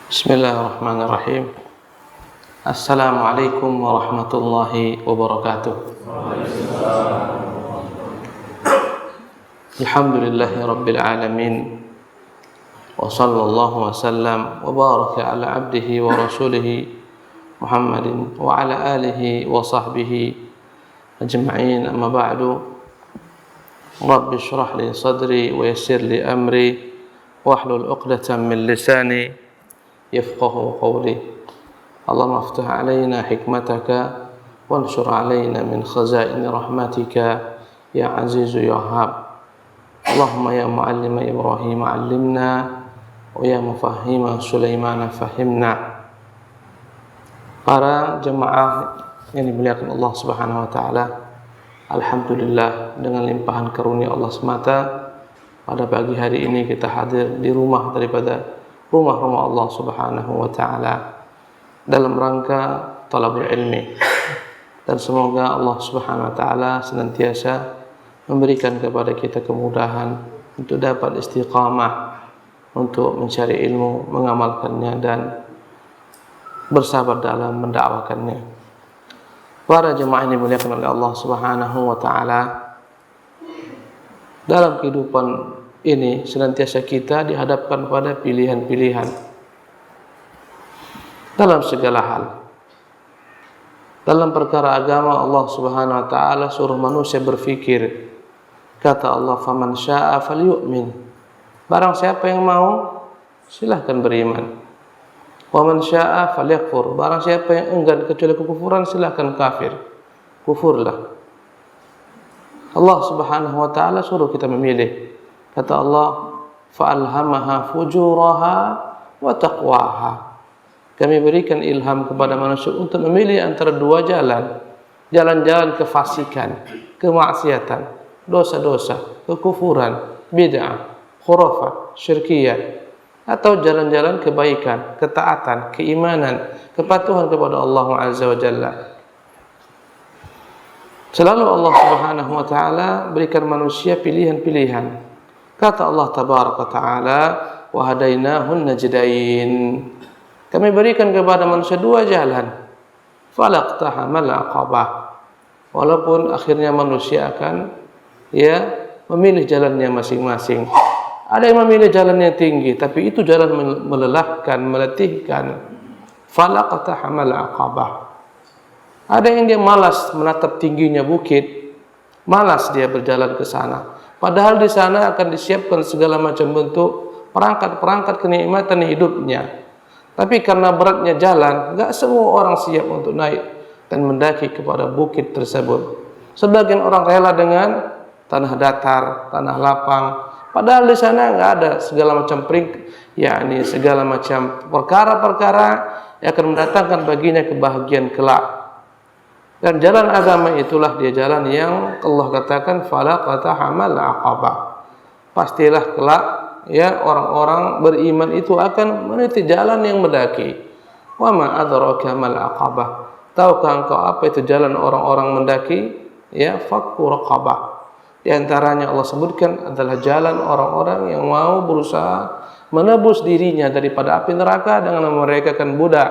Bismillahirrahmanirrahim. Assalamualaikum warahmatullahi wabarakatuh. Alhamdulillahi rabbil alamin. Wa sallallahu wa sallam wa baraka ala abdihi wa rasulihi Muhammadin wa ala alihi wa sahbihi ajma'in, amma ba'du. Rabbi shrah li sadri wa yassir li amri wahlul 'uqdatam min lisani يفقه قولي اللهم افتح علينا حكمتك وانشر علينا من خزائن رحمتك يا عزيز يا وهاب اللهم يا معلم إبراهيم علمنا ويا مفهم سليمان فهمنا. Para jemaah yang dimuliakan Allah Subhanahu wa taala, alhamdulillah dengan limpahan karunia Allah semata pada pagi hari ini kita hadir di rumah daripada rumah-rumah Allah Subhanahu wa taala dalam rangka talabul ilmi, dan semoga Allah Subhanahu wa taala senantiasa memberikan kepada kita kemudahan untuk dapat istiqamah untuk mencari ilmu, mengamalkannya dan bersabar dalam mendakwakannya. Para jemaah yang dimuliakan oleh Allah Subhanahu wa taala, dalam kehidupan ini senantiasa kita dihadapkan pada pilihan-pilihan dalam segala hal. Dalam perkara agama Allah Subhanahu wa taala suruh manusia berfikir. Kata Allah, "Faman syaa'a falyu'min." Barang siapa yang mau, silahkan beriman. "Wa man syaa'a falyakfur." Barang siapa yang enggan kecuali kekufuran, silahkan kafir. Kufurlah. Allah Subhanahu wa taala suruh kita memilih. Kata Allah, fa'alhamaha fujuraha wa taqwaha. Kami berikan ilham kepada manusia untuk memilih antara dua jalan. Jalan-jalan kefasikan, kemaksiatan, dosa-dosa, kekufuran, bid'ah, khurafat, syirkiyat, atau jalan-jalan kebaikan, ketaatan, keimanan, kepatuhan kepada Allah Azza wa Jalla. Selalu Allah Subhanahu wa taala berikan manusia pilihan-pilihan. Kata Allah tabaraka ta'ala, wa hadainahun najdain. Kami berikan kepada manusia dua jalan. Falaqtahamal aqabah. Walaupun akhirnya manusia akan memilih jalannya masing-masing. Ada yang memilih jalan yang tinggi, tapi itu jalan melelahkan, meletihkan. Falaqtahamal aqabah. Ada yang dia malas menatap tingginya bukit, malas dia berjalan ke sana. Padahal di sana akan disiapkan segala macam bentuk perangkat-perangkat kenikmatan hidupnya. Tapi karena beratnya jalan, enggak semua orang siap untuk naik dan mendaki kepada bukit tersebut. Sebagian orang rela dengan tanah datar, tanah lapang. Padahal di sana enggak ada segala macam segala macam perkara-perkara yang akan mendatangkan baginya kebahagiaan kelak. Dan jalan agama itulah dia jalan yang Allah katakan falaqtahamal aqabah. Pastilah kelak orang-orang beriman itu akan meniti jalan yang mendaki. Wa ma adraka mal aqabah. Tahukah engkau apa itu jalan orang-orang mendaki? Fakku raqabah. Di antaranya Allah sebutkan adalah jalan orang-orang yang mau berusaha menebus dirinya daripada api neraka dengan memerdekakan budak.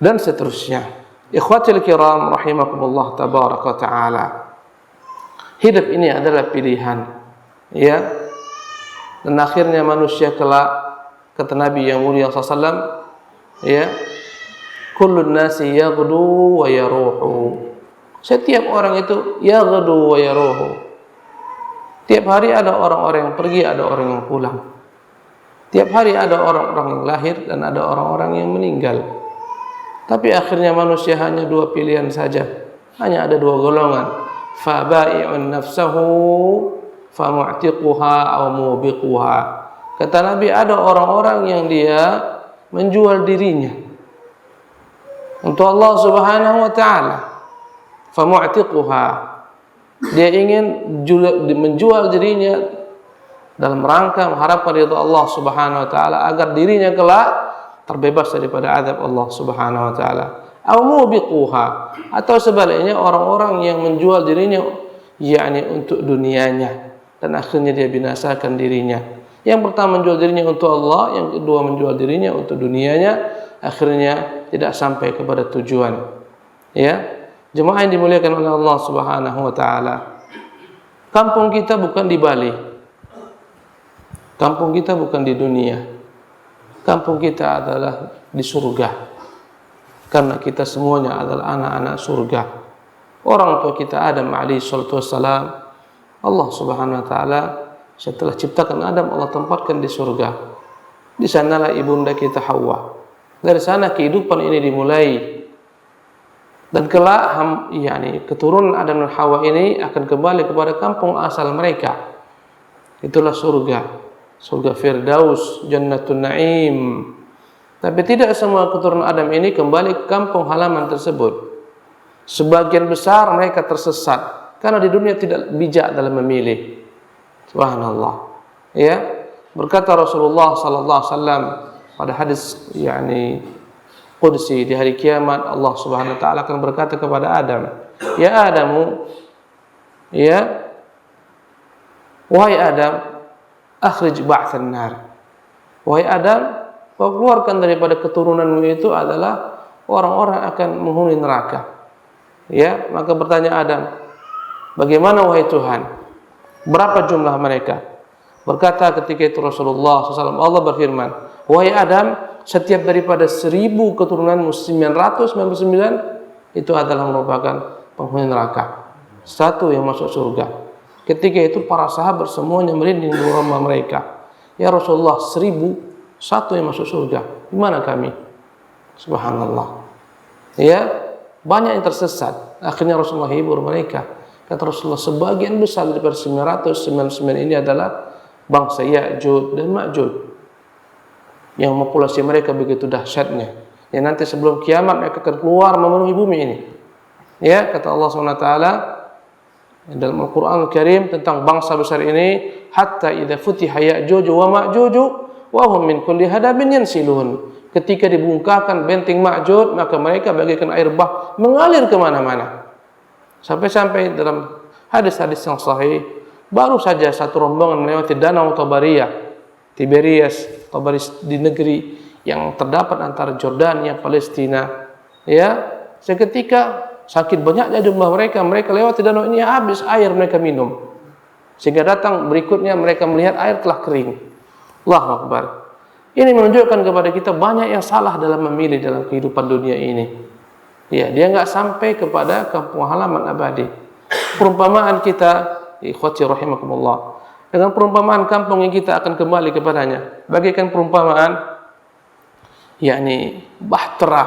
Dan seterusnya. Ikhwatil kiram rahimakumullah tabaraka ta'ala. Hidup ini adalah pilihan. Dan akhirnya manusia kelak, kata Nabi yang mulia sallallahu alaihi wasallam, kullun nasi yaghdu wa yaruhu. Setiap orang itu yaghdu wa yaruhu. Tiap hari ada orang-orang yang pergi, ada orang yang pulang. Tiap hari ada orang-orang yang lahir dan ada orang-orang yang meninggal. Tapi akhirnya manusia hanya dua pilihan saja. Hanya ada dua golongan. Faba'i'un nafsahu famu'tiquha aw mubiquha. Kata Nabi, ada orang-orang yang dia menjual dirinya untuk Allah Subhanahu wa taala. Famu'tiquha. Dia ingin menjual dirinya dalam rangka mengharapkan ridha Allah Subhanahu wa taala agar dirinya kelak terbebas daripada azab Allah Subhanahu wa taala. Aw mubiquha, atau sebaliknya orang-orang yang menjual dirinya untuk dunianya dan akhirnya dia binasakan dirinya. Yang pertama menjual dirinya untuk Allah, yang kedua menjual dirinya untuk dunianya, akhirnya tidak sampai kepada tujuan. Ya, jemaah yang dimuliakan oleh Allah Subhanahu wa taala. Kampung kita bukan di Bali. Kampung kita bukan di dunia. Kampung kita adalah di surga. Karena kita semuanya adalah anak-anak surga. Orang tua kita Adam alaihi salatu wassalam, Allah Subhanahu wa taala setelah ciptakan Adam, Allah tempatkan di surga. Di sanalah ibunda kita Hawa. Dari sana kehidupan ini dimulai. Dan kelak keturunan Adam dan Hawa ini akan kembali kepada kampung asal mereka. Itulah surga. Surga Firdaus, Jannatun Naim. Tapi tidak semua keturunan Adam ini kembali ke kampung halaman tersebut. Sebagian besar mereka tersesat karena di dunia tidak bijak dalam memilih. Subhanallah. Ya, berkata Rasulullah sallallahu alaihi wasallam pada hadis qudsi, di hari kiamat Allah Subhanahu wa taala akan berkata kepada Adam, "Ya Adamu, ya wahai Adam, akhrij ba'than nar." Wahai Adam, kau keluarkan daripada keturunanmu itu adalah orang-orang akan menghuni neraka. Ya, maka bertanya Adam, "Bagaimana wahai Tuhan? Berapa jumlah mereka?" Berkata ketika itu Rasulullah SAW, Allah berfirman, "Wahai Adam, setiap daripada 1000 keturunan 999 itu adalah merupakan penghuni neraka. Satu yang masuk surga." Ketika itu para sahabat semuanya merinding di rumah mereka. "Ya Rasulullah, 1000, satu yang masuk surga. Gimana kami?" Subhanallah. Ya, banyak yang tersesat. Akhirnya Rasulullah hibur mereka. Kata Rasulullah, sebagian besar daripada 999 ini adalah bangsa Ya'juj dan Ma'juj, yang populasi mereka begitu dahsyatnya. Ya, nanti sebelum kiamat mereka akan keluar memenuhi bumi ini. Ya, kata Allah SWT dalam Al-Quran Al-Karim tentang bangsa besar ini, hatta idza futiha Ya'juj wa Ma'juj wa hum min kulli hadabin yansilun. Ketika dibongkarkan benteng Ma'juj, maka mereka bagaikan air bah mengalir kemana-mana. Sampai-sampai dalam hadis-hadis yang sahih, baru saja satu rombongan melewati danau Tiberias di negeri yang terdapat antara Jordania, Palestina. Ya, seketika sakit banyaknya jumlah mereka lewati danau ini, habis air mereka minum. Sehingga datang berikutnya mereka melihat air telah kering. Allahu Akbar. Ini menunjukkan kepada kita banyak yang salah dalam memilih dalam kehidupan dunia ini. Ya, dia enggak sampai kepada kampung halaman abadi. Perumpamaan kita, ikhwati rahimakumullah, dengan perumpamaan kampung yang kita akan kembali kepadanya, bagaikan perumpamaan bahtera,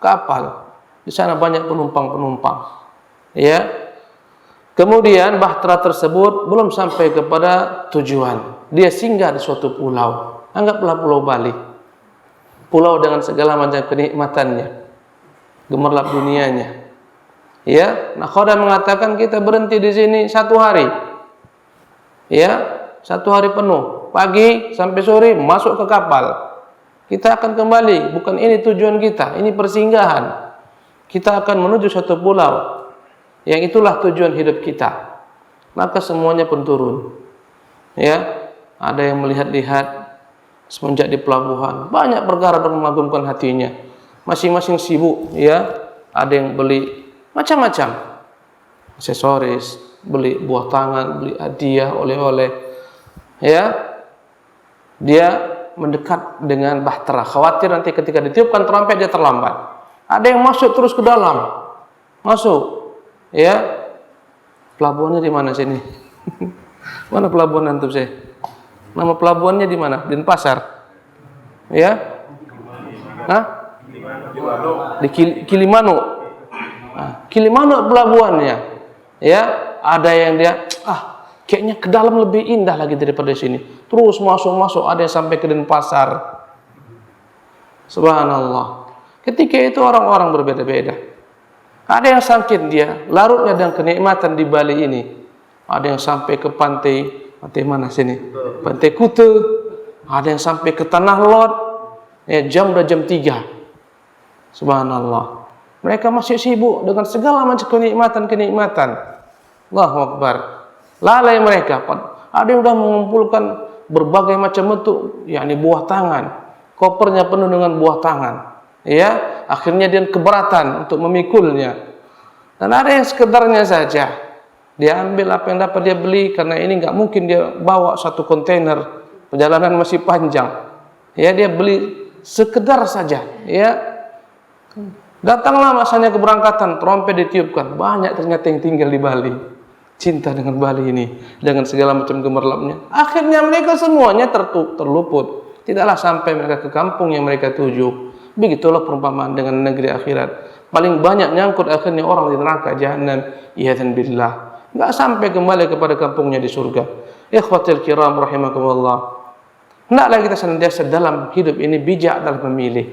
kapal. Di sana banyak penumpang-penumpang. Ya. Kemudian bahtera tersebut belum sampai kepada tujuan. Dia singgah di suatu pulau. Anggaplah Pulau Bali. Pulau dengan segala macam kenikmatannya, gemerlap dunianya. Ya, nakhoda mengatakan kita berhenti di sini 1 hari. Ya, 1 hari penuh, pagi sampai sore masuk ke kapal. Kita akan kembali, bukan ini tujuan kita, ini persinggahan. Kita akan menuju suatu pulau yang itulah tujuan hidup kita. Maka semuanya pun turun. Ya, ada yang melihat-lihat semenjak di pelabuhan, banyak perkara yang mengagumkan hatinya. Masing-masing sibuk, ya. Ada yang beli macam-macam aksesoris, beli buah tangan, beli hadiah, oleh-oleh. Ya. Dia mendekat dengan bahtera, khawatir nanti ketika ditiupkan trompet dia terlambat. Ada yang masuk terus ke dalam. Masuk. Ya. Pelabuhannya di mana sini? Mana pelabuhan antum sih? Nama pelabuhannya di mana? Denpasar. Ya. Hah? Di Kilimano. Nah, Kilimano pelabuhannya. Ya, ada yang dia kayaknya ke dalam lebih indah lagi daripada sini. Terus masuk, ada yang sampai ke Denpasar. Subhanallah. Ketika itu orang-orang berbeda-beda. Ada yang sakit dia, larutnya dengan kenikmatan di Bali ini. Ada yang sampai ke pantai mana sini? Pantai Kuta. Ada yang sampai ke Tanah Lot. Ya, udah jam 3. Subhanallah. Mereka masih sibuk dengan segala macam kenikmatan. Allahu Akbar. Lalai mereka. Ada yang sudah mengumpulkan berbagai macam bentuk, yakni buah tangan. Kopernya penuh dengan buah tangan. Ya, akhirnya dia keberatan untuk memikulnya. Dan ada yang sekedarnya saja. Dia ambil apa yang dapat dia beli, karena ini nggak mungkin dia bawa satu kontainer, perjalanan masih panjang. Ya, dia beli sekedar saja. Ya, datanglah masanya keberangkatan, trompet ditiupkan. Banyak ternyata yang tinggal di Bali, cinta dengan Bali ini, dengan segala macam gemerlapnya. Akhirnya mereka semuanya terluput. Tidaklah sampai mereka ke kampung yang mereka tuju. Begitulah perumpamaan dengan negeri akhirat. Paling banyak nyangkut akhirnya orang di neraka jahanam. Iyadzan billah. Enggak sampai kembali kepada kampungnya di surga. Ikhwatul kiram rahimakumullah. Hendaklah kita senantiasa dalam hidup ini bijak dalam memilih.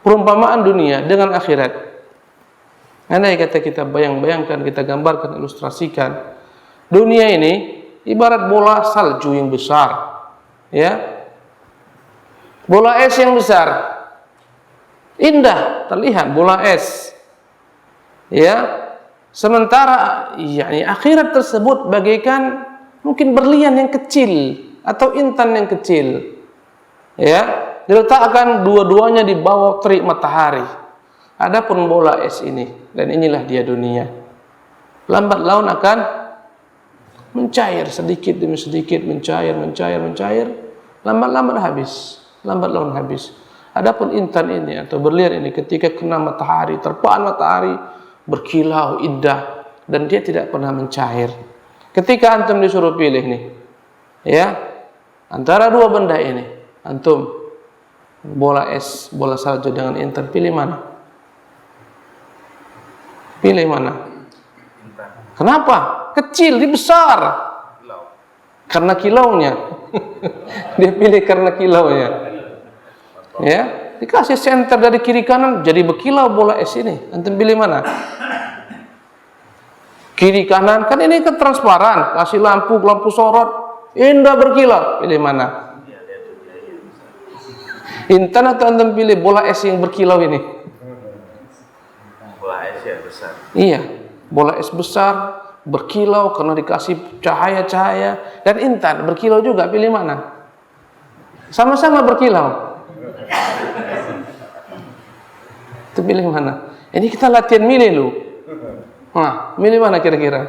Perumpamaan dunia dengan akhirat. Andai kata kita bayangkan, kita gambarkan, ilustrasikan. Dunia ini ibarat bola salju yang besar. Ya. Bola es yang besar. Indah terlihat bola es. Ya. Sementara yakni akhirat tersebut bagaikan mungkin berlian yang kecil atau intan yang kecil. Ya, diletakkan dua-duanya di bawah terik matahari. Adapun bola es ini, dan inilah dia dunia. Lambat laun akan mencair sedikit demi sedikit, mencair. Lambat-lambat habis. Adapun intan ini atau berlian ini ketika kena matahari, terpaan matahari, berkilau indah dan dia tidak pernah mencair. Ketika antum disuruh pilih nih, ya, antara dua benda ini, antum bola es, bola salju dengan intan, pilih mana? Pilih mana? Kenapa? Kecil, dia besar. Karena kilaunya. Dia pilih karena kilaunya. Ya, dikasih senter dari kiri kanan jadi berkilau bola es ini. Antum pilih mana? Kiri kanan kan ini kan transparan, kasih lampu sorot, indah berkilau. Pilih mana? Intan atau antum pilih bola es yang berkilau ini? Bola es yang besar. Iya, bola es besar berkilau karena dikasih cahaya-cahaya, dan intan berkilau juga. Pilih mana? Sama-sama berkilau. Itu pilih mana? Ini kita latihan milih lu. Nah, milih mana kira-kira?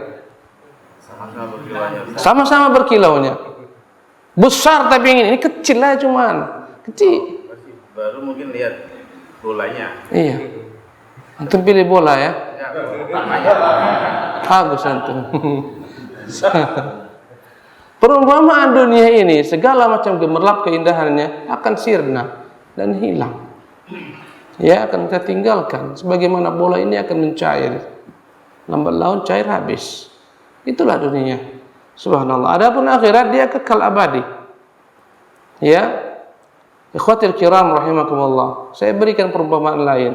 Sama-sama berkilaunya. Sama-sama berkilaunya. Besar tapi ini kecil lah cuman. Kecil. Baru mungkin lihat bolanya. Iya. Antum pilih bola ya? Ya, Bagus antum. Perumpamaan dunia ini, segala macam gemerlap keindahannya akan sirna dan hilang. Ya, akan kita tinggalkan. Sebagaimana bola ini akan mencair. Lambat laun cair habis. Itulah dunia. Subhanallah. Adapun akhirat dia kekal abadi. Ya. Ikhwatil kiram rahimakumullah. Saya berikan perumpamaan lain.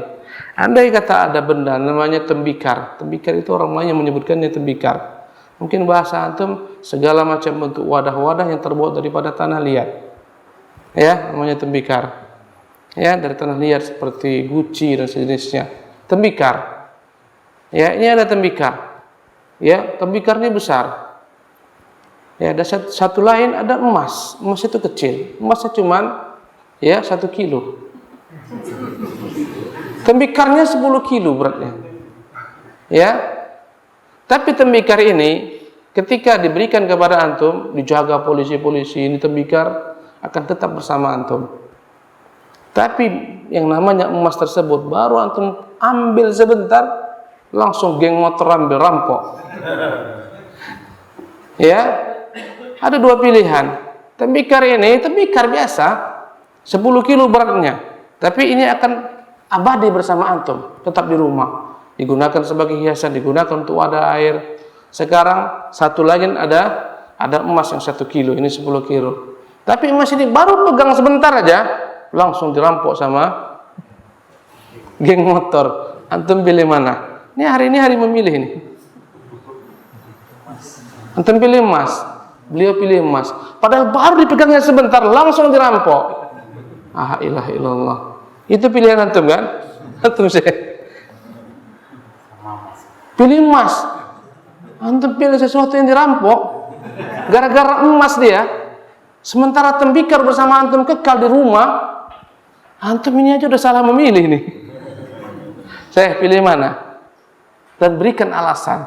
Andai kata ada benda namanya tembikar. Tembikar itu orang lain yang menyebutkannya tembikar. Mungkin bahasa antum segala macam bentuk wadah-wadah yang terbuat daripada tanah liat. Ya, namanya tembikar. Ya, dari tanah liat seperti guci dan sejenisnya. Tembikar. Ya, ini ada tembikar. Ya, tembikar ini besar. Ya, ada satu lain ada emas. Emas itu kecil. Emasnya cuman ya 1 kilo. Tembikarnya 10 kilo beratnya. Ya. Tapi tembikar ini ketika diberikan kepada antum, dijaga polisi-polisi, ini tembikar akan tetap bersama antum. Tapi yang namanya emas tersebut baru antum ambil sebentar, langsung geng motor ambil rampok. Ya, ada dua pilihan. Tembikar ini tembikar biasa, 10 kilo beratnya, tapi ini akan abadi bersama antum, tetap di rumah, digunakan sebagai hiasan, digunakan untuk wadah air. Sekarang satu lagi ada emas yang 1 kilo, ini 10 kilo. Tapi emas ini baru pegang sebentar aja, langsung dirampok sama geng motor. Antum pilih mana? Ini hari memilih ini. Antum pilih emas, beliau pilih emas. Padahal baru dipegangnya sebentar, langsung dirampok. Ah, ilah illallah. Itu pilihan antum kan? Antum saya pilih emas. Antum pilih sesuatu yang dirampok. Gara-gara emas dia. Sementara tembikar bersama antum kekal di rumah, antum ini aja udah salah memilih nih. Saya pilih mana? Dan berikan alasan.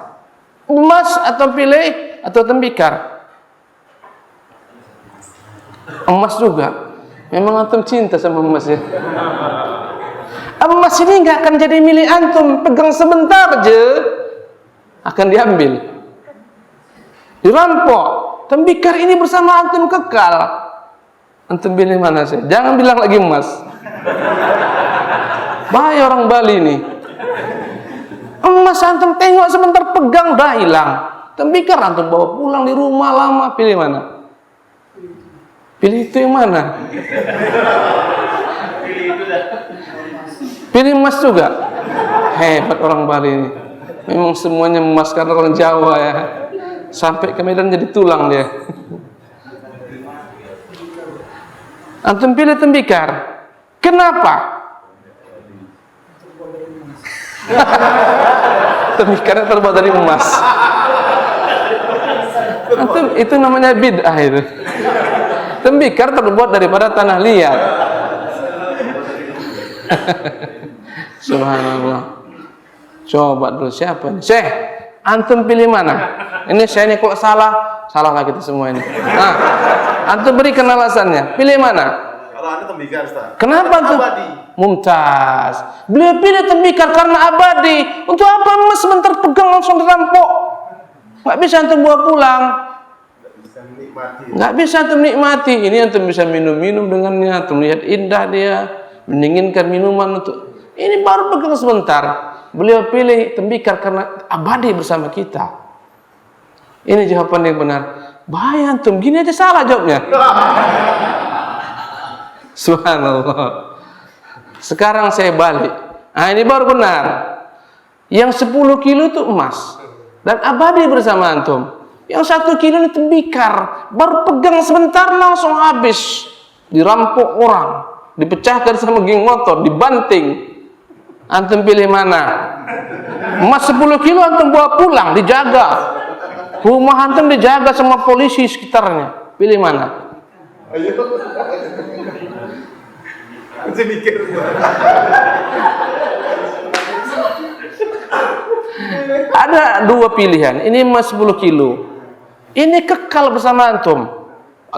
Emas atau pilih atau tembikar? Emas juga. Memang antum cinta sama emas ya. Emas ini nggak akan jadi milik antum, pegang sebentar aja akan diambil, dirampok. Tembikar ini bersama antum kekal. Antum pilih mana sih? Jangan bilang lagi emas. Bahaya orang Bali nih. Emas antum tengok sebentar, pegang dah hilang. Tembikar antum bawa pulang di rumah lama, pilih mana? Pilih itu yang mana? Pilih emas juga. Hebat orang Bali ini. Memang semuanya emas karena orang Jawa ya. Sampai ke Medan jadi tulang dia. Antum pilih tembikar. Kenapa? Tembikarnya terbuat dari emas. Antum, itu namanya bid'ah itu. Tembikar terbuat daripada tanah liat. Subhanallah. Coba dulu siapa nih? Syekh, antum pilih mana? Ini saya ini kalau salah lah kita semua ini. Nah, antum berikan alasannya. Pilih mana? Kalau Anda tembikar, Ustaz. Kenapa antum? Abadi. Mumtaz. Beliau pilih tembikar karena abadi. Untuk apa emas sebentar pegang langsung dirampok? Nggak bisa antum bawa pulang. Nggak bisa antum nikmati. Ini antum bisa minum-minum dengannya. Antum lihat indah dia, mendinginkan minuman untuk. Ini baru pegang sebentar. Beliau pilih tembikar karena abadi bersama kita. Ini jawaban yang benar. Bahaya antum, gini aja salah jawabnya. Subhanallah. Sekarang saya balik. Nah, ini baru benar. Yang 10 kilo itu emas dan abadi bersama antum. Yang 1 kilo ini tembikar, baru pegang sebentar langsung habis. Dirampok orang, dipecahkan sama geng motor, dibanting. Antum pilih mana? Emas 10 kilo antum bawa pulang, dijaga. Rumah antum dijaga sama polisi sekitarnya. Pilih mana? Ayo. Masih mikir. Ada dua pilihan. Ini emas 10 kilo. Ini kekal bersama antum.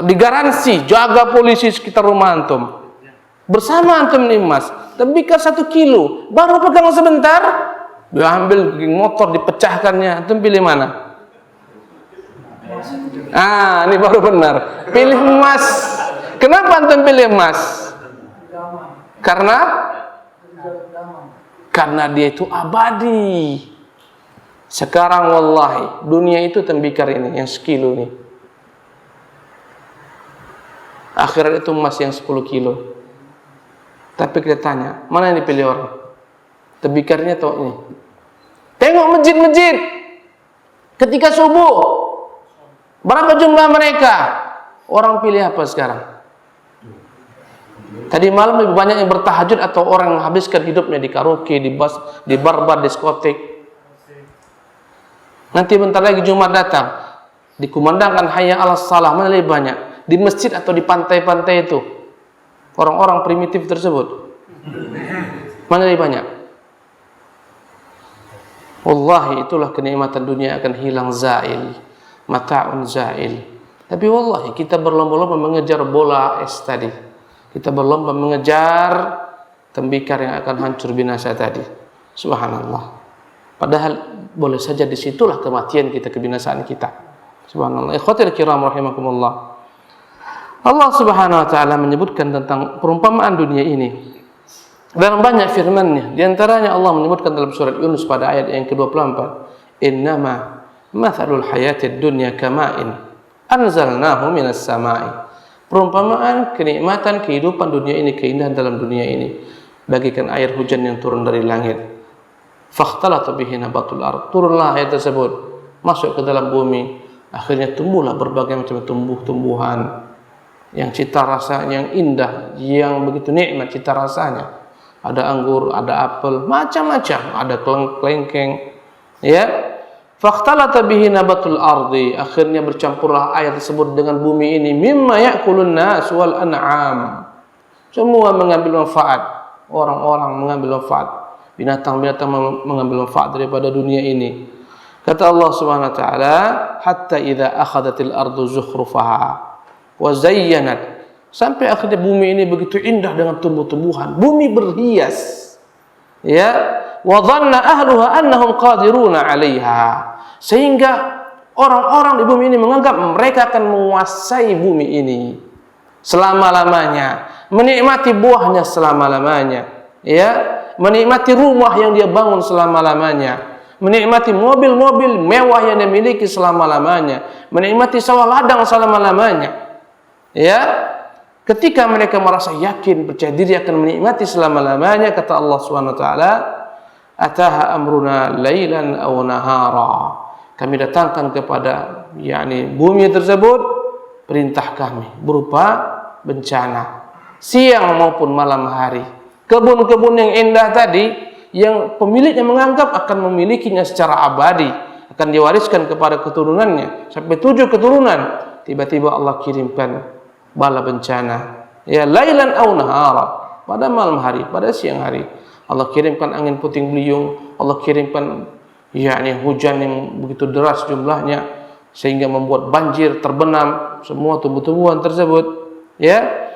Digaransi, jaga polisi sekitar rumah antum. Bersama antum ini emas. Tembikar 1 kilo. Baru pegang sebentar, diambil geng motor, dipecahkannya. Antum pilih mana? Ah, ini baru benar. Pilih emas. Kenapa antum pilih emas? Karena dia itu abadi. Sekarang wallahi, dunia itu tembikar ini yang 1 kilo nih. Akhirat itu emas yang 10 kilo. Tapi kita tanya, mana yang dipilih orang? Tembikarnya atau ini? Tengok masjid-masjid. Ketika subuh, berapa jumlah mereka? Orang pilih apa sekarang? Tadi malam lebih banyak yang bertahajud atau orang menghabiskan hidupnya di karaoke, di bar-bar, diskotek. Nanti bentar lagi Jumat datang, dikumandangkan hayya 'alas shalah, mana lebih banyak? Di masjid atau di pantai-pantai itu? Orang-orang primitif tersebut. Mana lebih banyak? Wallahi itulah kenikmatan dunia akan hilang zail. Mata'un zail. Tapi wallahi kita berlomba-lomba mengejar bola es tadi. Kita berlomba mengejar tembikar yang akan hancur binasa tadi. Subhanallah. Padahal boleh saja disitulah kematian kita, kebinasaan kita. Subhanallah. Ikhwatul kiram rahimakumullah. Allah Subhanahu wa taala menyebutkan tentang perumpamaan dunia ini dalam banyak firman-Nya. Di antaranya Allah menyebutkan dalam surat Yunus pada ayat yang ke-24, "Innama mathalul hayatid dunya kama'in anzalnahu minas sama'i." Perumpamaan kenikmatan kehidupan dunia ini, keindahan dalam dunia ini, bagikan air hujan yang turun dari langit. Fakhtalata bihi nabatul ardh. Turunlah air tersebut, masuk ke dalam bumi, akhirnya tumbuhlah berbagai macam tumbuh-tumbuhan yang cita rasanya yang indah, yang begitu nikmat cita rasanya. Ada anggur, ada apel, macam-macam, ada kelengkeng, ya. Fakhtalata bihi nabatul ardi, akhirnya bercampurlah air tersebut dengan bumi ini, mimma ya'kulun nas wal an'am. Semua mengambil manfaat, orang-orang mengambil manfaat, binatang-binatang mengambil manfaat daripada dunia ini. Kata Allah Subhanahu wa taala, hatta idza akhadhatil ardu zukhrufaha wa zayyanat, sampai akhirnya bumi ini begitu indah dengan tumbuh-tumbuhan, bumi berhias. Ya, wa dhanna ahluha annahum qadiruna 'alaiha, sehingga orang-orang di bumi ini menganggap mereka akan menguasai bumi ini selama-lamanya, menikmati buahnya selama-lamanya, ya, menikmati rumah yang dia bangun selama-lamanya, menikmati mobil-mobil mewah yang dia miliki selama-lamanya, menikmati sawah ladang selama-lamanya. Ya, ketika mereka merasa yakin, percaya diri akan menikmati selama-lamanya, kata Allah Subhanahu wa taala, ataha amruna lailan aw nahara, kami datangkan kepada bumi tersebut perintah kami berupa bencana, siang maupun malam hari. Kebun-kebun yang indah tadi, yang pemiliknya menganggap akan memilikinya secara abadi, akan diwariskan kepada keturunannya sampai 7 keturunan, tiba-tiba Allah kirimkan bala bencana, ya, lailan aw nahara, pada malam hari, pada siang hari. Allah kirimkan angin puting beliung, Allah kirimkan hujan yang begitu deras jumlahnya sehingga membuat banjir, terbenam semua tumbuh-tumbuhan tersebut. Ya,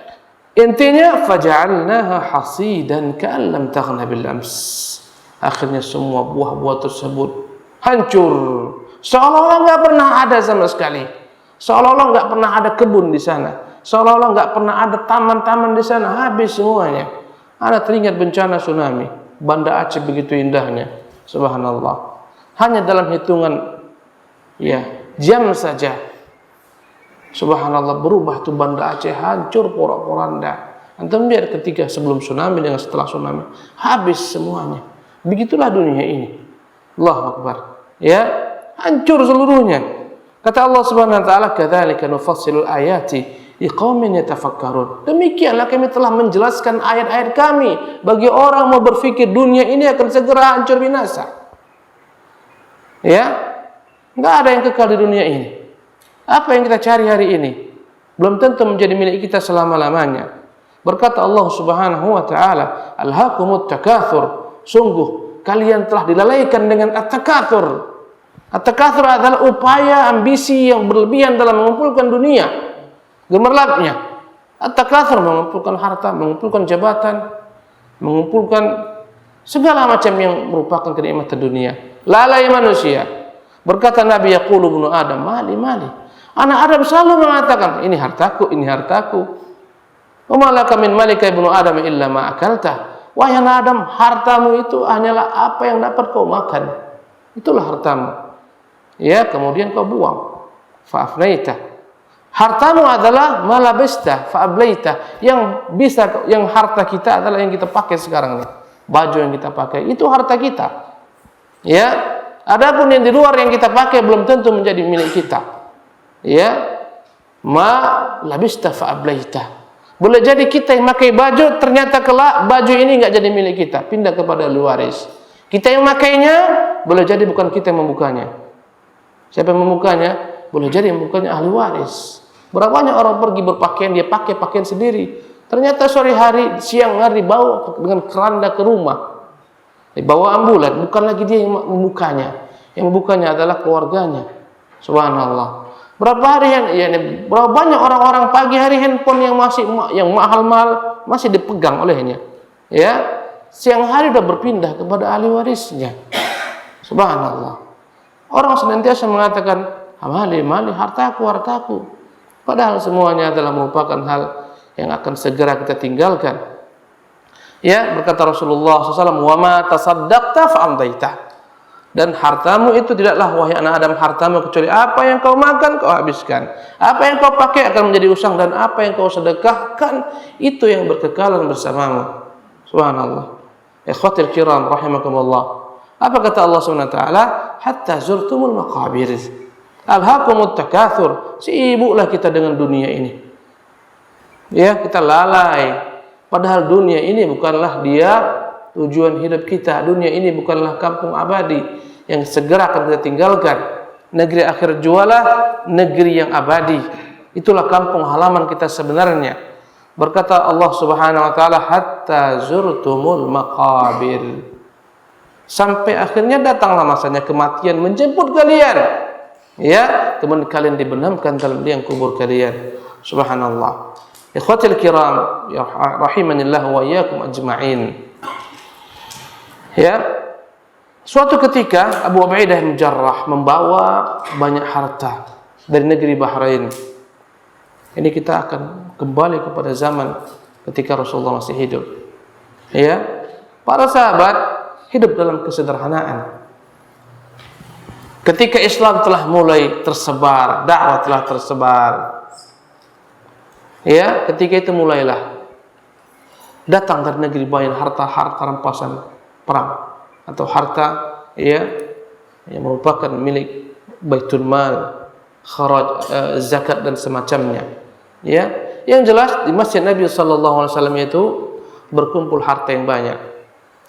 intinya faja'alnaha hasidan ka'an lam taghna bil ams, akhirnya semua buah-buah tersebut hancur, seolah-olah nggak pernah ada sama sekali, seolah-olah nggak pernah ada kebun di sana, seolah-olah nggak pernah ada taman-taman di sana, habis semuanya. Anda teringat bencana tsunami, Banda Aceh begitu indahnya, subhanallah. Hanya dalam hitungan jam saja, subhanallah, berubah tuh Banda Aceh, hancur porak-poranda. Antum lihat ketika sebelum tsunami dengan setelah tsunami, habis semuanya. Begitulah dunia ini. Allahu Akbar. Ya, hancur seluruhnya. Kata Allah Subhanahu wa taala, kadzalika nufassilul ayati liqaumin yatafakkarun. Demikianlah kami telah menjelaskan ayat-ayat kami bagi orang mau berfikir dunia ini akan segera hancur binasa. Ya, enggak ada yang kekal di dunia ini. Apa yang kita cari hari ini belum tentu menjadi milik kita selama-lamanya. Berkata Allah Subhanahu wa taala, alhaakumut takatsur, sungguh kalian telah dilalaikan dengan at-takatsur. At-takatsur adalah upaya ambisi yang berlebihan dalam mengumpulkan dunia, gemerlapnya. At-takatsur mengumpulkan harta, mengumpulkan jabatan, mengumpulkan segala macam yang merupakan kenikmatan dunia. Lalai manusia. Berkata Nabi, yaqulu ibnu Adam, mali. Anak Adam selalu mengatakan, ini hartaku, ini hartaku. Wa malaka min malika ibnu Adam illa ma akalta. Wahai anak Adam, hartamu itu hanyalah apa yang dapat kau makan. Itulah hartamu. Ya, kemudian kau buang. Fa'afnaita. Hartamu adalah malabista fa'ablaita, yang harta kita adalah yang kita pakai sekarang nih. Baju yang kita pakai itu harta kita. Ya, adapun yang di luar yang kita pakai belum tentu menjadi milik kita. Ya, malabista fa'ablaita. Boleh jadi kita yang pakai baju, ternyata kelak baju ini enggak jadi milik kita, pindah kepada ahli waris. Kita yang makainya, boleh jadi bukan kita yang membukanya. Siapa yang membukanya? Boleh jadi yang membukanya ahli waris. Berapa banyak orang pergi berpakaian, dia pakai pakaian sendiri. Ternyata sore hari, siang hari dibawa dengan keranda ke rumah. Dibawa ambulan, bukan lagi dia yang membukanya. Yang membukanya adalah keluarganya. Subhanallah. Berapa banyak orang-orang pagi hari handphone yang mahal-mahal masih dipegang olehnya. Ya, siang hari sudah berpindah kepada ahli warisnya. Subhanallah. Orang senantiasa mengatakan, mali, hartaku. Padahal semuanya adalah merupakan hal yang akan segera kita tinggalkan. Ya, berkata Rasulullah SAW, wa ma tasaddaqta fa'amdaita. Dan hartamu itu tidaklah, wahai anak Adam, hartamu kecuali apa yang kau makan, kau habiskan. Apa yang kau pakai akan menjadi usang, dan apa yang kau sedekahkan itu yang berkekalan bersamamu. Subhanallah. Ikhwatil kiram rahimakumullah. Apa kata Allah SWT? Hatta zurtumul maqabir. Alhaakumut takatsur. Sibuklah kita dengan dunia ini. Ya, kita lalai. Padahal dunia ini bukanlah dia tujuan hidup kita. Dunia ini bukanlah kampung abadi yang segera akan kita tinggalkan. Negeri akhirat jualah negeri yang abadi. Itulah kampung halaman kita sebenarnya. Berkata Allah Subhanahu wa taala, hatta zurtumul maqabir. Sampai akhirnya datanglah masanya kematian menjemput kalian. Ya, kemudian kalian dibenamkan dalam liang kubur kalian. Subhanallah. Ikhwatil kiram, ya rahimanillah wa iyyakum ajma'in. Ya. Suatu ketika Abu Ubaidah bin Jarrah membawa banyak harta dari negeri Bahrain. Ini kita akan kembali kepada zaman ketika Rasulullah masih hidup. Ya. Para sahabat hidup dalam kesederhanaan. Ketika Islam telah mulai tersebar, dakwah telah tersebar, ya, ketika itu mulailah datang dari negeri Bahrain harta-harta rampasan perang atau harta, ya, yang merupakan milik Baitul Mal, kharaj, zakat dan semacamnya. Ya, yang jelas di Masjid Nabi sallallahu alaihi wasallam itu berkumpul harta yang banyak.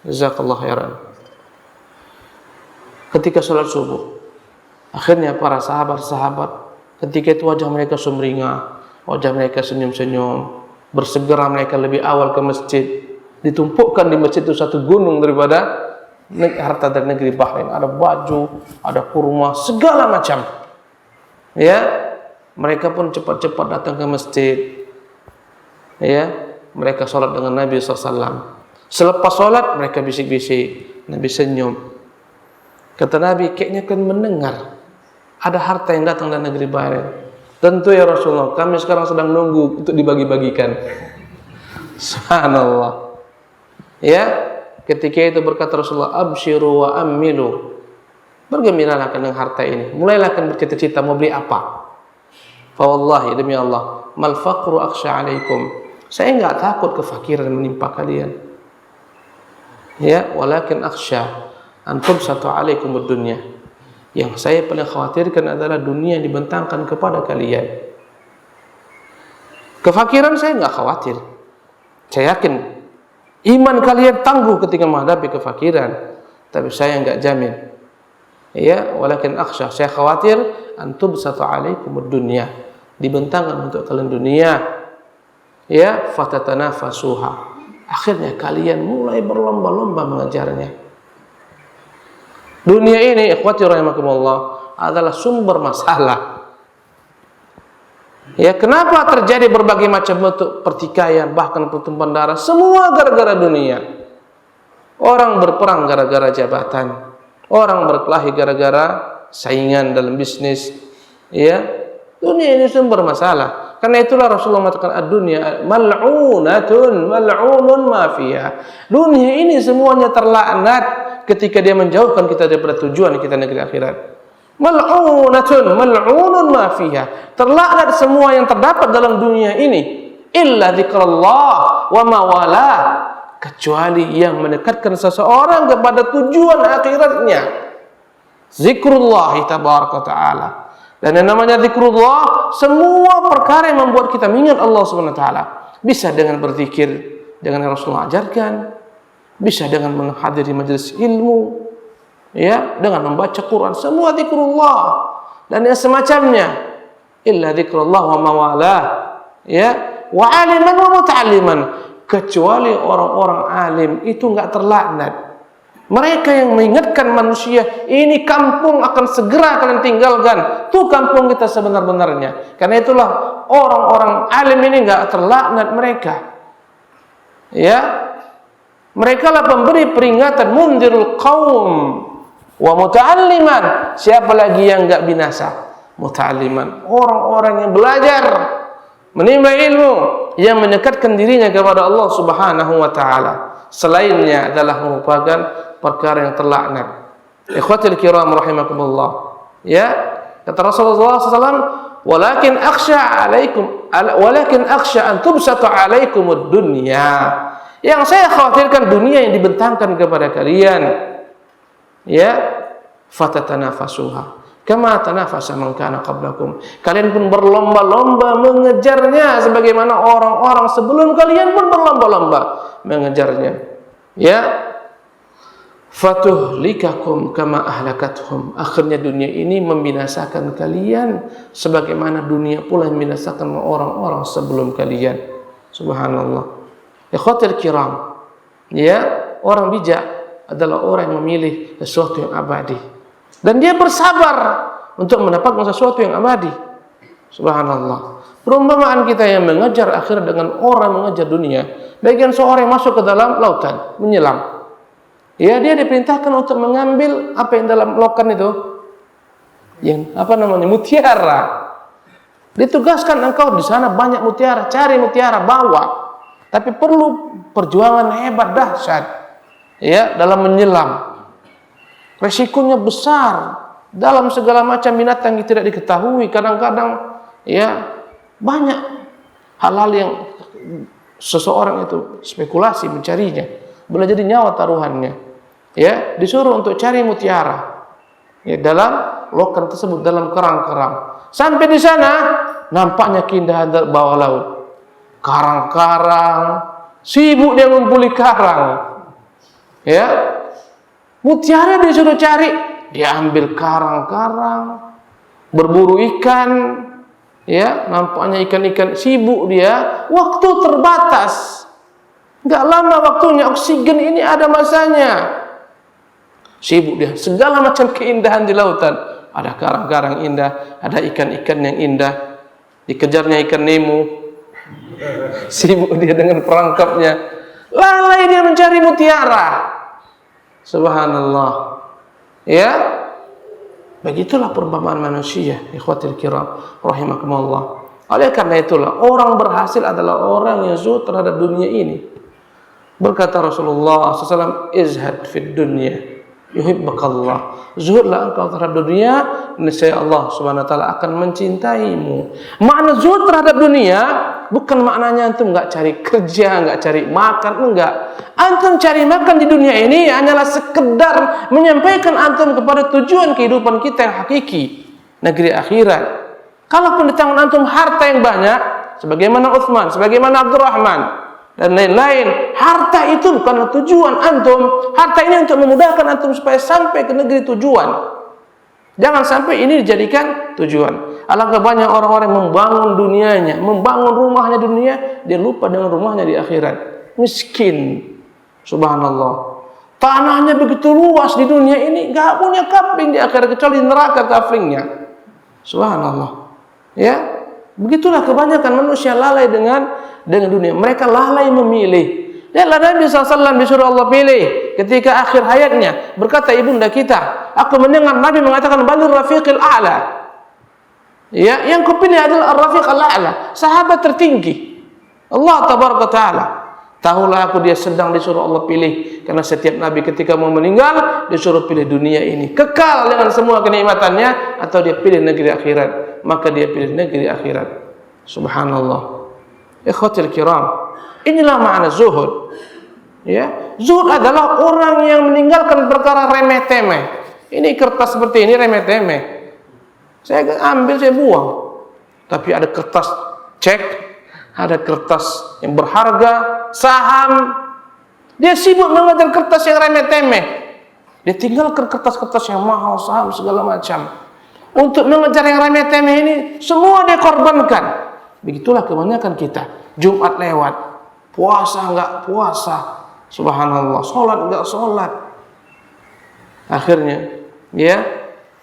Jazakallahu khairan. Ketika sholat subuh, akhirnya para sahabat-sahabat ketika itu wajah mereka sumringah, wajah mereka senyum-senyum, bersegera mereka lebih awal ke masjid. Ditumpukkan di masjid itu satu gunung daripada harta dari negeri Bahrain. Ada baju, ada kurma, segala macam. Ya, mereka pun cepat-cepat datang ke masjid. Ya, mereka sholat dengan Nabi SAW. Selepas sholat mereka bisik-bisik, Nabi senyum. Kata Nabi, kayaknya kan mendengar ada harta yang datang dari negeri Bahrain. Tentu ya Rasulullah, kami sekarang sedang nunggu untuk dibagi-bagikan. Subhanallah. Ya, ketika itu berkata Rasulullah, abshiru wa ammilu. Bergembiralah dengan harta ini. Mulailah akan bercita-cita mau beli apa. Fa wallahi, demi Allah, mal faqru akhsha alaikum. Saya enggak takut kefakiran menimpa kalian. Ya, walakin akhsha antum satu alaikum ad-dunya. Yang saya paling khawatirkan adalah dunia yang dibentangkan kepada kalian. Kefakiran saya enggak khawatir. Saya yakin iman kalian tangguh ketika menghadapi kefakiran, tapi saya enggak jamin. Ya, walakin akhsha, saya khawatir antum satu alaikum ad-dunya, dibentangkan untuk kalian dunia. Ya, fatatanafasuha. Akhirnya kalian mulai berlomba-lomba mengejarnya. Dunia ini, ikhwati rahimakumullah, adalah sumber masalah. Ya, kenapa terjadi berbagai macam bentuk pertikaian, bahkan pertumpahan darah? Semua gara-gara dunia. Orang berperang gara-gara jabatan. Orang berkelahi gara-gara saingan dalam bisnis. Ya, dunia ini sumber masalah. Karena itulah Rasulullah mengatakan ad-dunya mal'unatun mal'unun ma fiha. Dunia ini semuanya terlaknat ketika dia menjauhkan kita daripada tujuan kita negeri akhirat. Mal'unatun mal'unun ma fiha. Terlaknat semua yang terdapat dalam dunia ini illa dzikrullah wa ma wala, kecuali yang mendekatkan seseorang kepada tujuan akhiratnya. Zikrullah tabaraka taala. Dan yang namanya zikrullah, semua perkara yang membuat kita mengingat Allah Subhanahu wa taala. Bisa dengan berzikir, dengan yang Rasulullah ajarkan, bisa dengan menghadiri majelis ilmu, ya, dengan membaca Quran, semua zikrullah dan yang semacamnya. Illa zikrullah wa mawala, ya, wa aliman wa muta'alliman, kecuali orang-orang alim itu enggak terlaknat. Mereka yang mengingatkan manusia, ini kampung akan segera kalian tinggalkan. Tuh kampung kita sebenar-benarnya. Karena itulah orang-orang alim ini enggak terlaknat mereka. Ya. Mereka lah pemberi peringatan, mundirul qaum wa muta'alliman. Siapa lagi yang enggak binasa? Muta'alliman. Orang-orang yang belajar, menimba ilmu, yang mendekatkan dirinya kepada Allah Subhanahu wa taala. Selainnya adalah merupakan perkara yang terlaknat. Ikhwatul kiram rahimakumullah. Ya, kata Rasulullah SAW, walakin akhsha an tubsatu alaikumud dunya. Yang saya khawatirkan dunia yang dibentangkan kepada kalian. Ya, fatatanafasuha kama tanafasa man kana qablakum. Kalian pun berlomba-lomba mengejarnya sebagaimana orang-orang sebelum kalian pun berlomba-lomba mengejarnya. Ya. fatuhlikakum kama ahlakathum. Akhirnya dunia ini membinasakan kalian sebagaimana dunia pula membinasakan orang-orang sebelum kalian. Subhanallah. Ikhwatul kiram, ya, orang bijak adalah orang yang memilih sesuatu yang abadi dan dia bersabar untuk mendapatkan sesuatu yang abadi. Subhanallah. Perumpamaan kita yang mengejar akhirat dengan orang mengejar dunia, bagian seorang yang masuk ke dalam lautan menyelam. Ya, dia diperintahkan untuk mengambil apa yang dalam lokan itu, yang apa namanya, mutiara. Ditugaskan engkau di sana banyak mutiara, cari mutiara, bawa. Tapi perlu perjuangan hebat dahsyat, ya, dalam menyelam. Resikonya besar dalam segala macam binatang yang tidak diketahui. Kadang-kadang, ya, banyak hal-hal yang seseorang itu spekulasi mencarinya, boleh jadi nyawa taruhannya. Ya, disuruh untuk cari mutiara, ya, dalam lokan tersebut, dalam kerang-kerang. Sampai di sana nampaknya keindahan bawah laut, karang-karang, sibuk dia ngumpuli karang. Ya, mutiara disuruh cari, dia ambil karang-karang, berburu ikan. Ya, nampaknya ikan-ikan, sibuk dia, waktu terbatas, nggak lama waktunya, oksigen ini ada masanya. Sibuk dia, segala macam keindahan di lautan, ada karang-karang indah, ada ikan-ikan yang indah, dikejarnya ikan Nemo. Sibuk dia dengan perangkapnya, lalai dia mencari mutiara. Subhanallah. Ya, begitulah perumpamaan manusia, ikhwatil kiram rahimakumullah. Oleh karena itulah orang berhasil adalah orang yang zuhud terhadap dunia ini. Berkata Rasulullah SAW, izhad fid dunya yuhibbakallah. Zuhudlah engkau terhadap dunia, niscaya Allah Subhanahu wa taala akan mencintaimu. Makna zuhud terhadap dunia bukan maknanya antum enggak cari kerja, enggak cari makan, enggak. Antum cari makan di dunia ini hanyalah sekedar menyampaikan antum kepada tujuan kehidupan kita yang hakiki, negeri akhirat. Kalaupun di tangan antum harta yang banyak, sebagaimana Utsman, sebagaimana Abdurrahman dan lain-lain, harta itu bukanlah tujuan antum. Harta ini untuk memudahkan antum supaya sampai ke negeri tujuan. Jangan sampai ini dijadikan tujuan. Alangkah banyak orang-orang yang membangun dunianya, membangun rumahnya dunia, dia lupa dengan rumahnya di akhirat. Miskin. Subhanallah. Tanahnya begitu luas di dunia ini, gak punya kapling di akhirat kecuali neraka kaplingnya. Subhanallah. Ya, begitulah kebanyakan manusia lalai dengan dunia. Mereka lalai memilih. Dan Nabi SAW disuruh Allah pilih ketika akhir hayatnya. Berkata ibunda kita, aku mendengar Nabi mengatakan balil rafiqil a'la. Ya, yang kupilih adalah ar-rafiq al-a'la, sahabat tertinggi, Allah tabaraka ta'ala. Tahulah aku dia sedang disuruh Allah pilih, karena setiap Nabi ketika mau meninggal disuruh pilih dunia ini, kekal dengan semua kenikmatannya, atau dia pilih negeri akhirat. Maka dia pilih negeri akhirat. Subhanallah. Ikhwatul kiram, inilah makna zuhud. Ya, zuhud adalah orang yang meninggalkan perkara remeh-temeh. Ini kertas seperti ini remeh-temeh, saya ambil, saya buang. Tapi ada kertas cek, ada kertas yang berharga, saham, dia sibuk mengejar kertas yang remeh-temeh. Dia tinggalkan kertas-kertas yang mahal, saham segala macam, untuk mengejar yang remeh-temeh ini. Semua dia korbankan. Begitulah kebanyakan kita. Jumat lewat, puasa enggak puasa, subhanallah, sholat enggak sholat. Akhirnya, ya,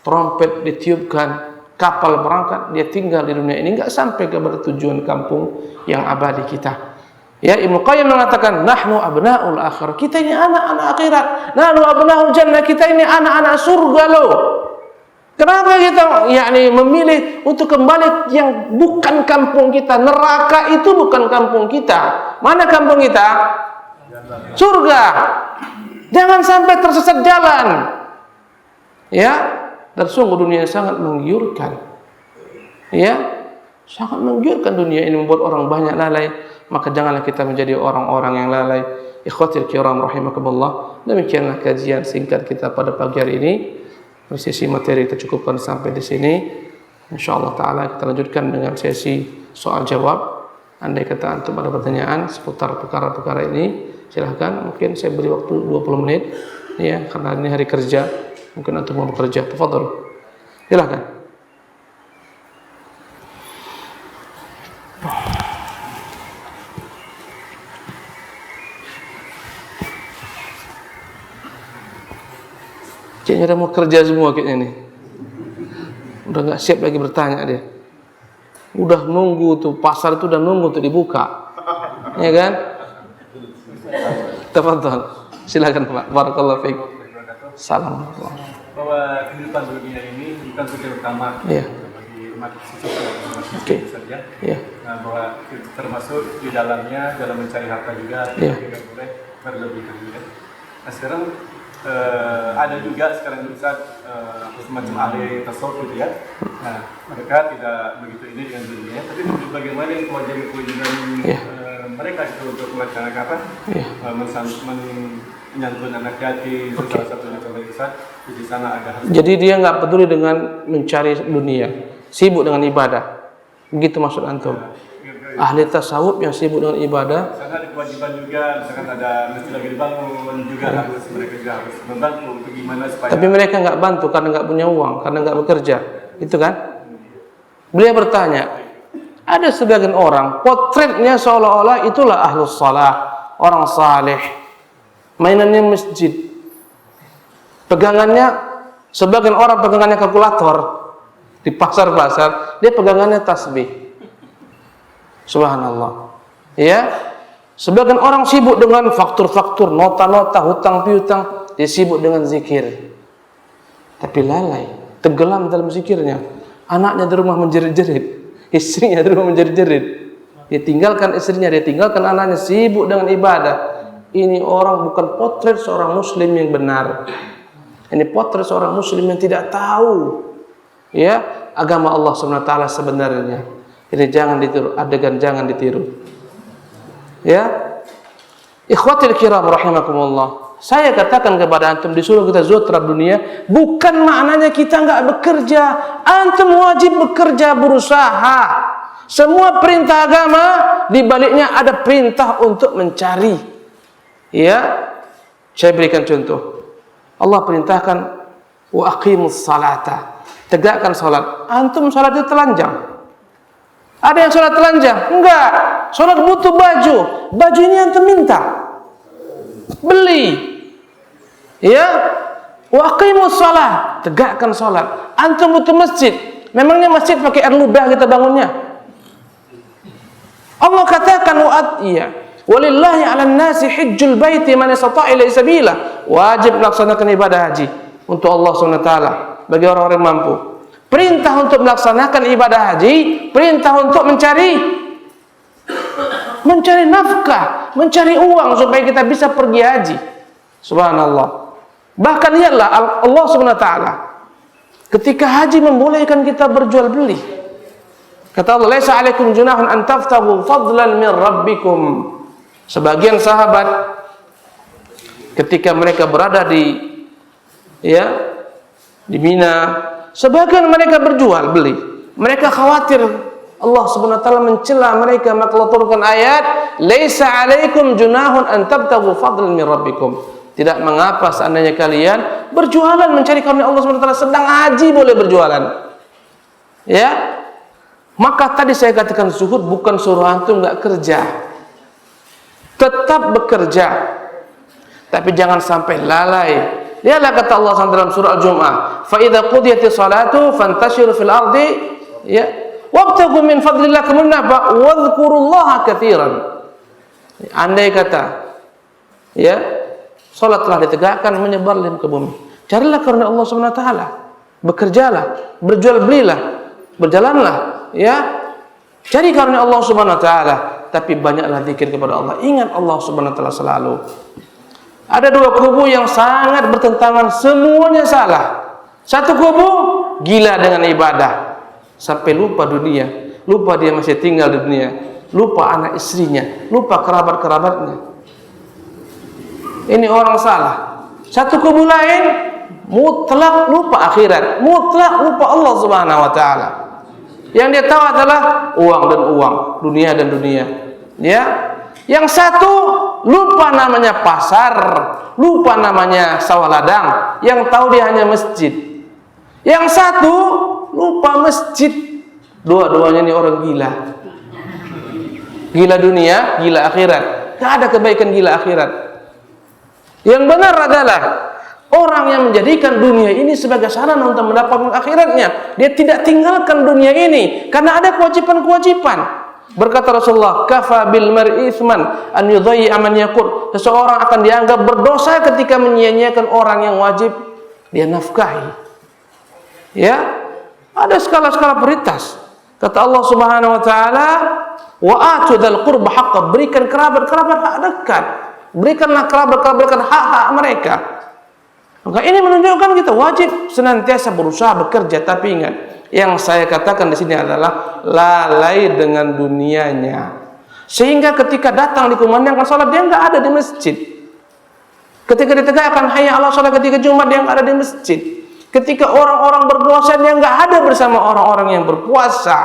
trompet ditiupkan, kapal berangkat, dia tinggal di dunia ini, enggak sampai kepada tujuan kampung yang abadi kita. Ya, Ibnu Qayyim mengatakan, nahnu abna'ul akhirah, kita ini anak-anak akhirat. Nahnu abna'ul jannah, kita ini anak-anak surga loh. Kenapa kita memilih untuk kembali yang bukan kampung kita? Neraka itu bukan kampung kita. Mana kampung kita? Surga. Jangan sampai tersesat jalan. Ya, dan sungguh dunia sangat menggiurkan. Ya, sangat menggiurkan dunia ini, membuat orang banyak lalai. Maka janganlah kita menjadi orang-orang yang lalai. Ikhwatil kiram rahimakumullah. Demikianlah kajian singkat kita pada pagi hari ini. Sesi materi kita cukupkan sampai di sini. Insyaallah taala kita lanjutkan dengan sesi soal jawab. Andai kata antum ada pertanyaan seputar perkara-perkara ini, silahkan. Mungkin saya beri waktu 20 menit ya, karena ini hari kerja. Mungkin antum mau bekerja. Tafadhal. Silakan. Kayaknya udah mau kerja semua kayaknya nih. Udah nggak siap lagi bertanya dia. Udah nunggu tuh, pasar itu udah nunggu untuk dibuka. Ya kan? Tafadhal. Silakan Pak. Barakallahu fiik. Salam. Bahwa kehidupan dunia ini bukan tujuan utama bagi umat manusia saja. Bahwa termasuk di dalamnya dalam mencari harta juga tidak boleh berlebih-lebihan. Nah sekarang ada juga sekarang Ustaz semacam ahli tasawuf gitu ya. Nah mereka tidak begitu ini dengan dunia, tapi bagaimana kewajiban mereka itu untuk melaksanakan apa? Menyantun anak yatim, salah satunya contoh Ustaz di sana ada. Jadi dia nggak peduli dengan mencari dunia, sibuk dengan ibadah. Begitu maksud antum? Ahli tasawuf yang sibuk dengan ibadah. Sana ada kewajiban juga, misalkan ada masjid lagi dibangun juga harus mereka juga harus membantu untuk gimana supaya. Tapi mereka nggak bantu karena nggak punya uang, karena nggak bekerja, itu kan? Beliau bertanya, ada sebagian orang potretnya seolah-olah itulah ahlus salah, orang saleh, mainannya masjid, pegangannya sebagian orang pegangannya kalkulator di pasar-pasar, dia pegangannya tasbih. Subhanallah. Ya, sebagian orang sibuk dengan faktur-faktur, nota-nota, hutang piutang, dia sibuk dengan zikir. Tapi lalai, tenggelam dalam zikirnya. Anaknya di rumah menjerit-jerit, istrinya di rumah menjerit-jerit. Dia tinggalkan istrinya, dia tinggalkan anaknya, sibuk dengan ibadah. Ini orang bukan potret seorang muslim yang benar. Ini potret seorang muslim yang tidak tahu ya agama Allah SWT sebenarnya. Ini jangan ditiru, adegan jangan ditiru. Ya, ikhwatil kiram rahimakumullah. Saya katakan kepada antum, disuruh kita zuhud terhadap dunia, bukan maknanya kita nggak bekerja. Antum wajib bekerja, berusaha. Semua perintah agama di baliknya ada perintah untuk mencari. Ya, saya berikan contoh. Allah perintahkan wa aqimus salata, tegakkan salat. Antum salat itu telanjang. Ada yang sholat telanjang? Enggak. Sholat butuh baju. Baju ini antum minta, beli. Ya. Wa aqimus shalah, tegakkan sholat. Antum butuh masjid. Memangnya masjid pakai air ludah kita bangunnya? Allah katakan walillahi 'alan nasi hajjul baiti man istata'a ilaihi sabila. Wajib melaksanakan ibadah haji untuk Allah SWT bagi orang-orang yang mampu. Perintah untuk melaksanakan ibadah haji, perintah untuk mencari nafkah, mencari uang supaya kita bisa pergi haji. Subhanallah. Bahkan lihatlah Allah SWT ketika haji membolehkan kita berjual beli. Kata Allah, "Laisa 'alaikum junahun an taftahu fadlan min rabbikum." Sebagian sahabat ketika mereka berada di Mina, sebagian mereka berjual beli. Mereka khawatir Allah Subhanahu wa taala mencela mereka, maka Allah turunkan ayat, "Laisa 'alaikum junahun an tabtaghu fadlan min rabbikum." Tidak mengapa seandainya kalian berjualan mencari karunia Allah Subhanahu wa taala, sedang haji boleh berjualan. Ya. Maka tadi saya katakan zuhud bukan suruh antum enggak kerja. Tetap bekerja. Tapi jangan sampai lalai. Lihatlah kata Allah dalam surah Al-Jumu'ah, "Fa idza qudiyatis salatu fantashiru fil ardi wabtaghu min fadlillah wadhkurullaha katsiran." Andai kata salat telah ditegakkan, menyebarlah ke bumi. Carilah karunia Allah Subhanahu wa taala. Bekerjalah, berjual belilah, berjalanlah, cari karunia Allah Subhanahu wa taala, tapi banyaklah zikir kepada Allah. Ingat Allah Subhanahu wa taala selalu. Ada dua kubu yang sangat bertentangan, semuanya salah. Satu kubu gila dengan ibadah sampai lupa dunia, lupa dia masih tinggal di dunia, lupa anak istrinya, lupa kerabat-kerabatnya. Ini orang salah. Satu kubu lain mutlak lupa akhirat, mutlak lupa Allah Subhanahu wa taala. Yang dia tahu adalah uang dan uang, dunia dan dunia. Ya. Yang satu lupa namanya pasar, lupa namanya sawah ladang, yang tahu dia hanya masjid. Yang satu lupa masjid. Dua-duanya ini orang gila. Gila dunia, gila akhirat. Tidak ada kebaikan gila akhirat. Yang benar adalah orang yang menjadikan dunia ini sebagai sarana untuk mendapatkan akhiratnya. Dia tidak tinggalkan dunia ini karena ada kewajiban-kewajipan. Berkata Rasulullah, kafa bil mar'i itsman an yudayyi man yaqut. Seseorang akan dianggap berdosa ketika menyia-nyiakan orang yang wajib dia nafkahi. Ya, ada skala-skala prioritas. Kata Allah Subhanahu wa taala, wa atu dzal qurba haqqan, berikan kerabat-kerabat hak dekat. Berikanlah kerabat-kerabat hak-hak mereka. Maka ini menunjukkan kita wajib senantiasa berusaha bekerja, tapi ingat, yang saya katakan di sini adalah lalai dengan dunianya. Sehingga ketika datang dikumandangkan salat dia enggak ada di masjid. Ketika ditegakkan hayya 'alas shalah ketika Jumat dia enggak ada di masjid. Ketika orang-orang berpuasa dia enggak ada bersama orang-orang yang berpuasa.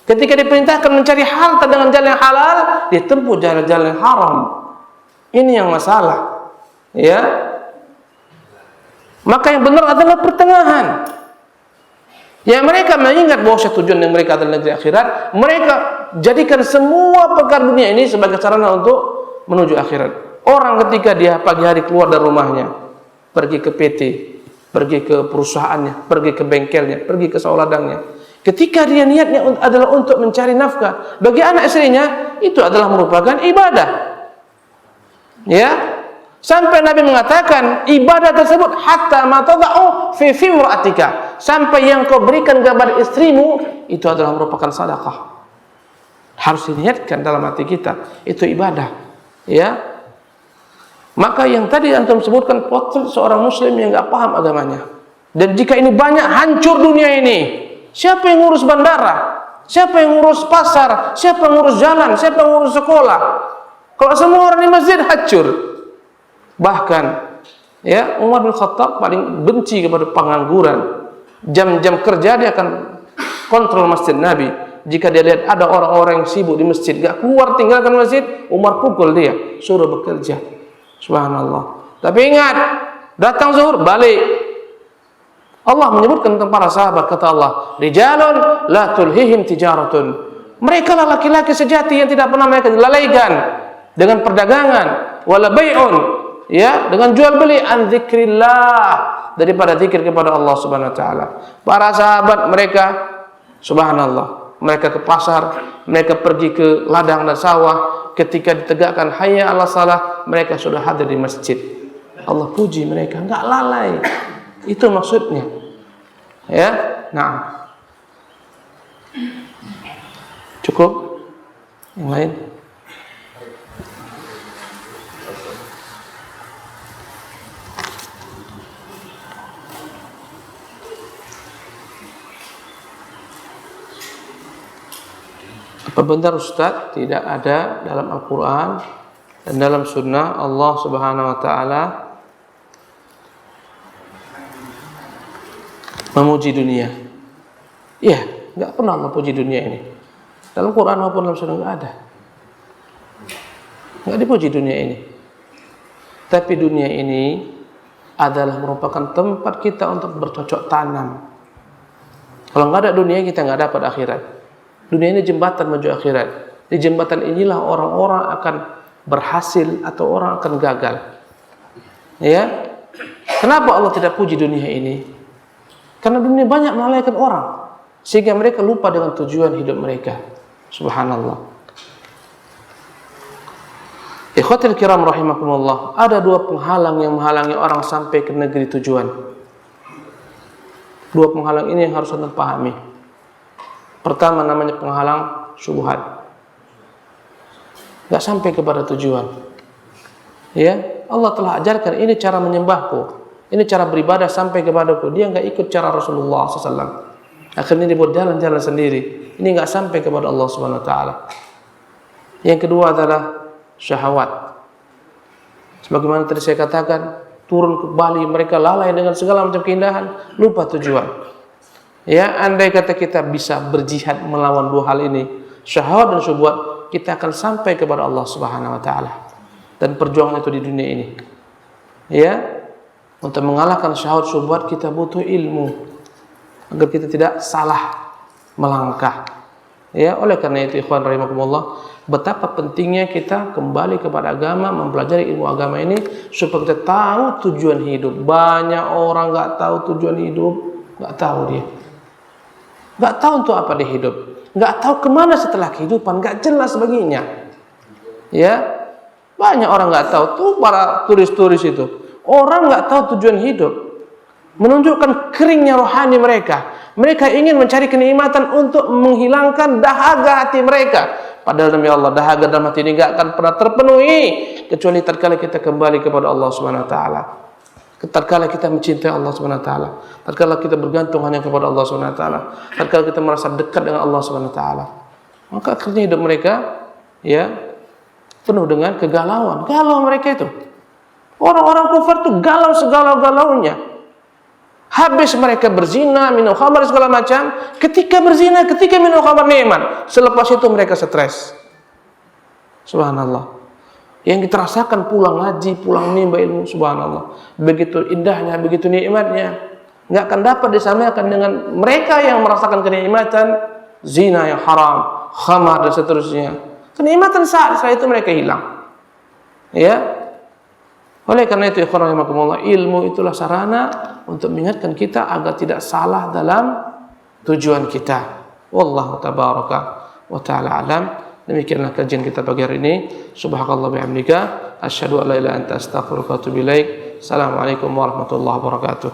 Ketika diperintahkan mencari harta dengan jalan yang halal, dia tempuh jalan-jalan yang haram. Ini yang masalah. Ya. Maka yang benar adalah pertengahan. Ya, mereka mengingat bahwa tujuan yang mereka adalah negeri akhirat, mereka jadikan semua perkara dunia ini sebagai sarana untuk menuju akhirat. Orang ketika dia pagi hari keluar dari rumahnya, pergi ke PT, pergi ke perusahaannya, pergi ke bengkelnya, pergi ke sawah ladangnya. Ketika dia niatnya adalah untuk mencari nafkah bagi anak istrinya, itu adalah merupakan ibadah. Ya, sampai Nabi mengatakan ibadah tersebut hatta ma tada'u fi imra'atika, sampai yang kau berikan kepada istrimu itu adalah merupakan sedekah. Harus diniatkan dalam hati kita, itu ibadah. Ya. Maka yang tadi antum sebutkan potret seorang muslim yang enggak paham agamanya. Dan jika ini banyak, hancur dunia ini. Siapa yang ngurus bandara? Siapa yang ngurus pasar? Siapa yang ngurus jalan? Siapa yang ngurus sekolah? Kalau semua orang di masjid, hancur. Bahkan ya, Umar bin Khattab paling benci kepada pengangguran. Jam-jam kerja dia akan kontrol masjid Nabi. Jika dia lihat ada orang-orang yang sibuk di masjid, gak keluar tinggalkan masjid, Umar pukul dia, suruh bekerja. Subhanallah. Tapi ingat, datang zuhur balik. Allah menyebutkan tentang para sahabat, kata Allah, rijalun la tulhihim tijaratun. Mereka lah laki-laki sejati yang tidak pernah mereka dilalaikan dengan perdagangan, wala bai'un, ya, dengan jual beli, an dzikrillah, daripada zikir kepada Allah Subhanahu wa taala. Para sahabat mereka, subhanallah, mereka ke pasar, mereka pergi ke ladang dan sawah, ketika ditegakkan hayya 'alas shalah, mereka sudah hadir di masjid. Allah puji mereka, enggak lalai. Itu maksudnya. Ya, nah. Cukup? Yang lain? Apa benar Ustaz tidak ada dalam Al-Quran dan dalam Sunnah Allah Subhanahu Wa Taala memuji dunia? Iya, nggak pernah Allah puji dunia ini. Dalam Quran maupun dalam Sunnah nggak ada. Nggak dipuji dunia ini. Tapi dunia ini adalah merupakan tempat kita untuk bercocok tanam. Kalau nggak ada dunia, kita nggak dapat akhirat. Dunia ini jembatan menuju akhirat. Di jembatan inilah orang-orang akan berhasil atau orang akan gagal. Ya, kenapa Allah tidak puji dunia ini? Karena dunia banyak melalaikan orang, sehingga mereka lupa dengan tujuan hidup mereka. Subhanallah. Ikhwatul kiram rahimakumullah, ada dua penghalang yang menghalangi orang sampai ke negeri tujuan. Dua penghalang ini yang harus anda pahami. Pertama namanya penghalang syubhat. Gak sampai kepada tujuan. Ya, Allah telah ajarkan ini cara menyembahku, ini cara beribadah sampai kepadaku. Dia gak ikut cara Rasulullah SAW. Akhirnya dia buat jalan-jalan sendiri. Ini gak sampai kepada Allah Subhanahu Wa Taala. Yang kedua adalah syahwat. Sebagaimana tadi saya katakan, turun ke Bali, mereka lalai dengan segala macam keindahan, lupa tujuan. Ya, andai kata kita bisa berjihad melawan dua hal ini, syahwat dan syubhat, kita akan sampai kepada Allah Subhanahu Wa Taala. Dan perjuangan itu di dunia ini. Ya, untuk mengalahkan syahwat syubhat kita butuh ilmu agar kita tidak salah melangkah. Ya, oleh karena itu ikhwan rahimakumullah, betapa pentingnya kita kembali kepada agama, mempelajari ilmu agama ini supaya kita tahu tujuan hidup. Banyak orang nggak tahu tujuan hidup, nggak tahu dia, nggak tahu untuk apa dia hidup, nggak tahu kemana setelah kehidupan, nggak jelas baginya. Ya, banyak orang nggak tahu tuh para turis-turis itu. Orang nggak tahu tujuan hidup, menunjukkan keringnya rohani mereka. Mereka ingin mencari kenikmatan untuk menghilangkan dahaga hati mereka. Padahal demi Allah, dahaga dalam hati ini nggak akan pernah terpenuhi kecuali tatkala kita kembali kepada Allah Subhanahu Wa Taala. Tatkala kita mencintai Allah Subhanahu Wa Taala, tatkala kita bergantung hanya kepada Allah Subhanahu Wa Taala, tatkala kita merasa dekat dengan Allah Subhanahu Wa Taala, maka akhirnya hidup mereka ya penuh dengan kegalauan. Galau mereka itu. Orang-orang kufar itu galau segalau-galaunya. Habis mereka berzina, minum khamar segala macam. Ketika berzina, ketika minum khamar nikmat. Selepas itu mereka stres. Subhanallah. Yang kita rasakan pulang ngaji, pulang nimba ilmu, subhanallah. Begitu indahnya, begitu nikmatnya. Nggak akan dapat disamakan dengan mereka yang merasakan kenikmatan zina yang haram, khamar dan seterusnya. Kenikmatan saat setelah itu mereka hilang. Ya. Oleh karena itu ikhwan rahimakumullah, ilmu itulah sarana untuk mengingatkan kita agar tidak salah dalam tujuan kita. Wallahu tabaraka wa ta'ala alam. Demikianlah kajian kita pagi hari ini. Subhanakallah bihamdika asyhadu an la ilaha illa anta astaghfiruka wa atubu ilaik. Assalamualaikum warahmatullahi wabarakatuh.